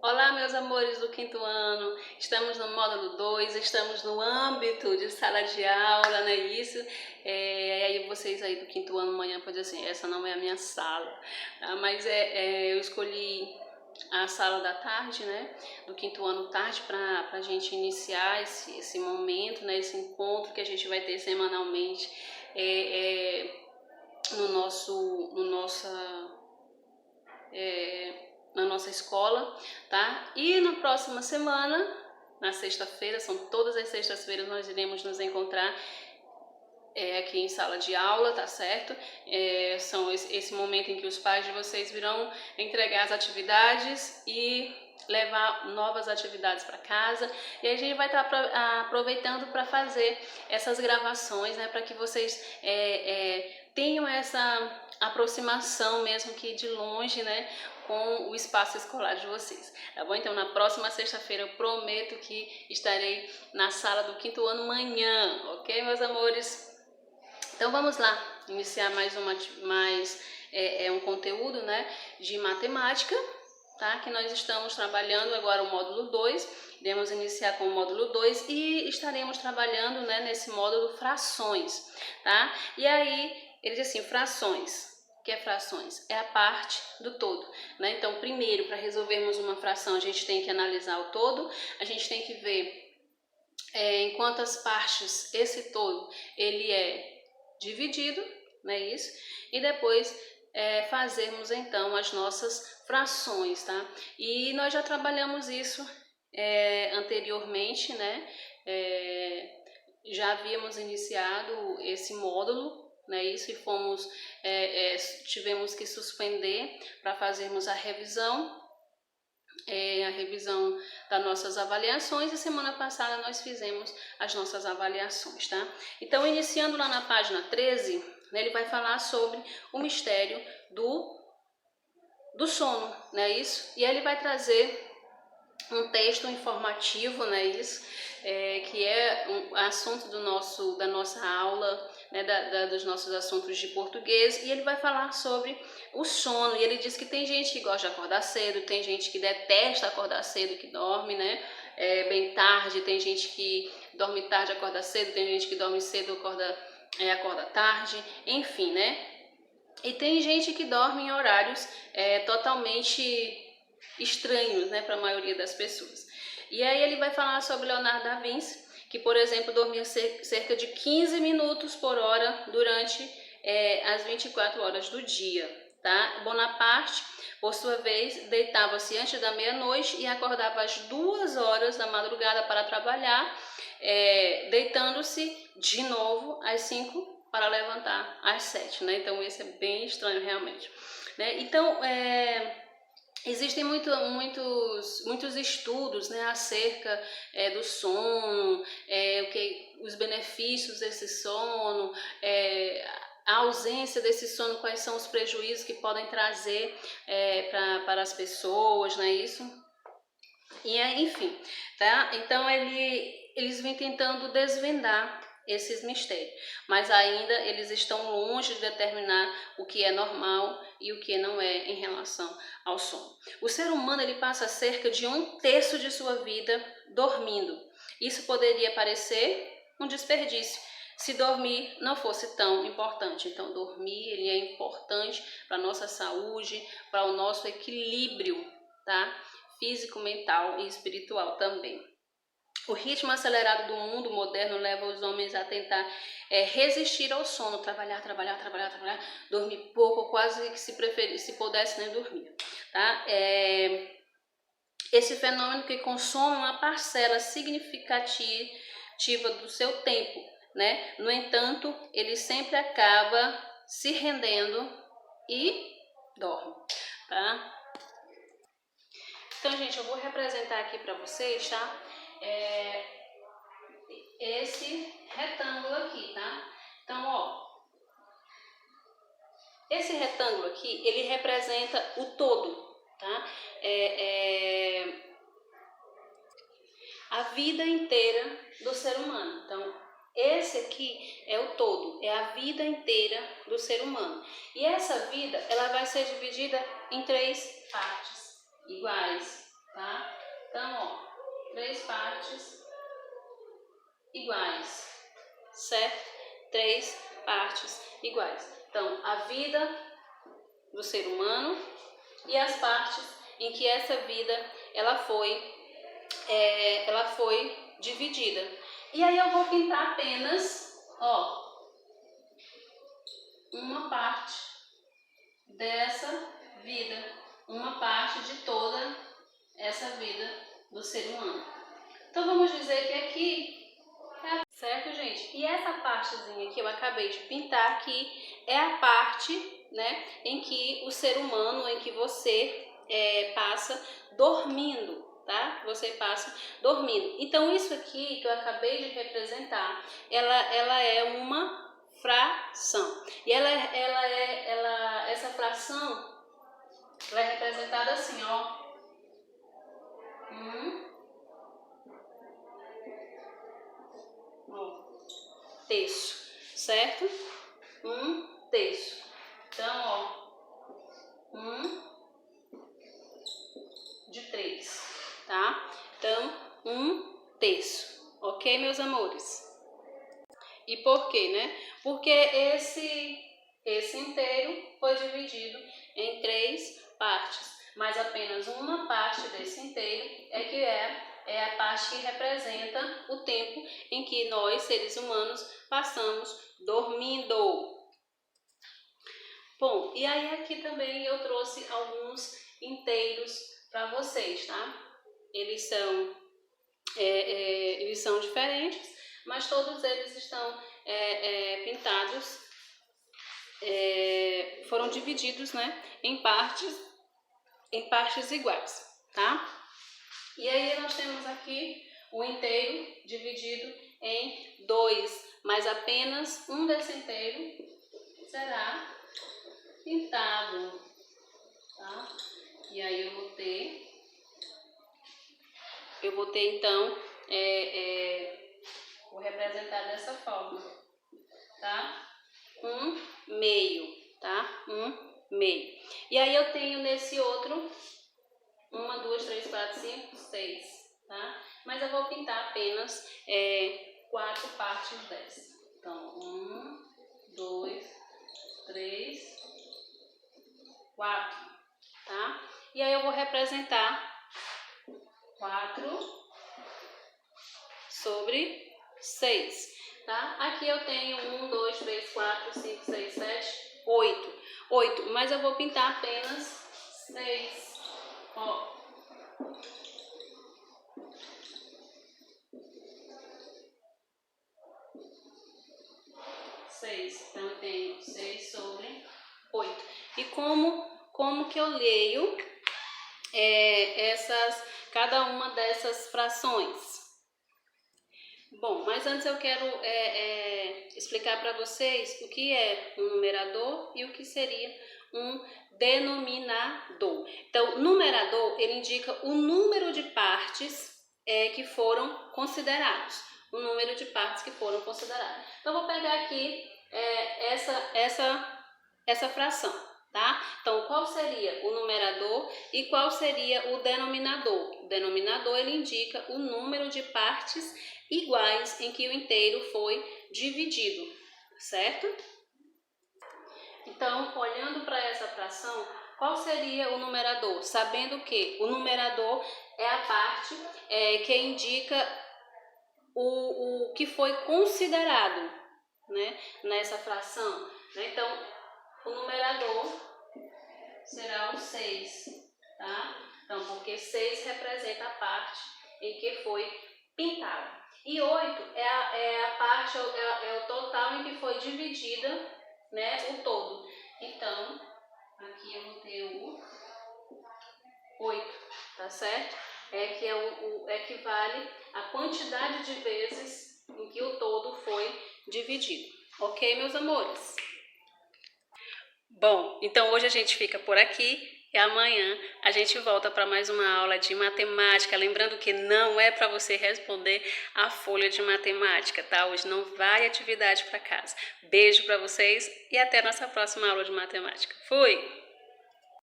Olá, meus amores do quinto ano, estamos no módulo 2, estamos no âmbito de sala de aula, não é isso? Aí vocês aí do quinto ano amanhã podem dizer assim, essa não é a minha sala, tá? Mas eu escolhi a sala da tarde, né, do quinto ano tarde, para a gente iniciar esse momento, né, esse encontro que a gente vai ter semanalmente na nossa escola, tá? E na próxima semana, na sexta-feira, são todas as sextas-feiras nós iremos nos encontrar aqui em sala de aula, tá certo? São esse momento em que os pais de vocês virão entregar as atividades e levar novas atividades para casa, e a gente vai estar aproveitando para fazer essas gravações, né, para que vocês tenham essa aproximação mesmo que de longe, né, com o espaço escolar de vocês, tá bom? Então na próxima sexta-feira eu prometo que estarei na sala do quinto ano manhã, ok, meus amores? Então vamos lá, iniciar mais um conteúdo, né, de matemática, tá? Que nós estamos trabalhando agora o módulo 2, iremos iniciar com o módulo 2 e estaremos trabalhando, né, nesse módulo frações, tá? E aí, ele diz assim, frações. O que é frações? É a parte do todo, né? Então, primeiro, para resolvermos uma fração, a gente tem que analisar o todo, a gente tem que ver em quantas partes esse todo ele é dividido, não é isso? E depois fazermos então as nossas frações, tá? E nós já trabalhamos isso anteriormente, né? Já havíamos iniciado esse módulo, né? Isso, e tivemos que suspender para fazermos a revisão das nossas avaliações, e semana passada nós fizemos as nossas avaliações, tá? Então, iniciando lá na página 13, né, ele vai falar sobre o mistério do sono, né, isso? E aí ele vai trazer um texto informativo, né, isso? Que é um assunto da nossa aula, né, dos nossos assuntos de português, e ele vai falar sobre o sono, e ele diz que tem gente que gosta de acordar cedo, tem gente que detesta acordar cedo, que dorme, né, bem tarde, tem gente que dorme tarde, acorda cedo, tem gente que dorme cedo, acorda tarde, enfim, né, e tem gente que dorme em horários totalmente estranhos, né, para a maioria das pessoas. E aí ele vai falar sobre Leonardo da Vinci, que, por exemplo, dormia cerca de 15 minutos por hora durante as 24 horas do dia, tá? Bonaparte, por sua vez, deitava-se antes da meia-noite e acordava às 2 horas da madrugada para trabalhar, deitando-se de novo às 5 para levantar às 7, né? Então, isso é bem estranho, realmente, né? Então, existem muitos estudos, né, acerca do sono, os benefícios desse sono, a ausência desse sono, quais são os prejuízos que podem trazer para as pessoas, não é isso? E enfim, tá? Então eles vêm tentando desvendar esses mistérios, mas ainda eles estão longe de determinar o que é normal e o que não é em relação ao sono. O ser humano ele passa cerca de 1/3 de sua vida dormindo. Isso poderia parecer um desperdício se dormir não fosse tão importante. Então, dormir ele é importante para a nossa saúde, para o nosso equilíbrio, tá? Físico, mental e espiritual também. O ritmo acelerado do mundo moderno leva os homens a tentar resistir ao sono, trabalhar, dormir pouco, quase que se pudesse nem dormir, tá? Esse fenômeno que consome uma parcela significativa do seu tempo, né? No entanto, ele sempre acaba se rendendo e dorme, tá? Então, gente, eu vou representar aqui para vocês, tá? Esse retângulo aqui, tá? Então, ó, esse retângulo aqui, ele representa o todo, tá? A vida inteira do ser humano. Então, esse aqui é o todo, é a vida inteira do ser humano. E essa vida, ela vai ser dividida em 3 partes iguais, tá? partes iguais, certo? 3 partes iguais. Então, a vida do ser humano e as partes em que essa vida ela foi dividida. E aí eu vou pintar apenas, ó, uma parte dessa vida, uma parte de toda essa vida do ser humano. Então vamos dizer que aqui certo, gente? E essa partezinha que eu acabei de pintar aqui é a parte, né, em que o ser humano, em que você passa dormindo, tá? Você passa dormindo. Então isso aqui que eu acabei de representar, ela é uma fração. E essa fração, ela é representada assim, ó. Terço, certo? 1/3. Então, ó, 1/3, tá? Então, 1/3, ok, meus amores? E por quê, né? Porque esse inteiro foi dividido em 3 partes, mas apenas uma parte desse inteiro é a parte que representa o tempo em que nós, seres humanos, passamos dormindo. Bom, e aí aqui também eu trouxe alguns inteiros para vocês, tá? Eles são diferentes, mas todos eles estão pintados, foram divididos, né, em partes iguais, tá? E aí nós temos aqui o inteiro dividido em 2, mas apenas um desse inteiro será pintado, tá? E aí eu vou ter então, vou representar dessa forma, tá? 1/2, tá? 1/2. E aí eu tenho nesse outro 1, 2, 3, 4, 5, 6, tá? Mas eu vou pintar apenas 4 partes dessa. Então, 1, 2, 3, 4, tá? E aí eu vou representar 4/6, tá? Aqui eu tenho 1, 2, 3, 4, 5, 6, 7, 8, mas eu vou pintar apenas 6, ó. 6, então eu tenho 6/8. E como que eu leio cada uma dessas frações? Bom, mas antes eu quero explicar para vocês o que é um numerador e o que seria um denominador. Então, o numerador, ele indica o número de partes que foram considerados. O número de partes que foram consideradas. Então, eu vou pegar aqui essa fração, tá? Então, qual seria o numerador e qual seria o denominador? O denominador, ele indica o número de partes iguais em que o inteiro foi dividido, certo? Então, olhando para essa fração, qual seria o numerador? Sabendo que o numerador é a parte que indica o que foi considerado, né, nessa fração. Então, o numerador será o 6, tá? Então, porque 6 representa a parte em que foi pintado. E 8 é a parte, é o total em que foi dividida, né, o todo. Então, aqui eu vou ter o 8, tá certo? Que equivale à quantidade de vezes em que o todo foi dividido. Ok, meus amores? Bom, então hoje a gente fica por aqui. E amanhã a gente volta para mais uma aula de matemática. Lembrando que não é para você responder a folha de matemática, tá? Hoje não vai atividade para casa. Beijo para vocês e até nossa próxima aula de matemática. Fui!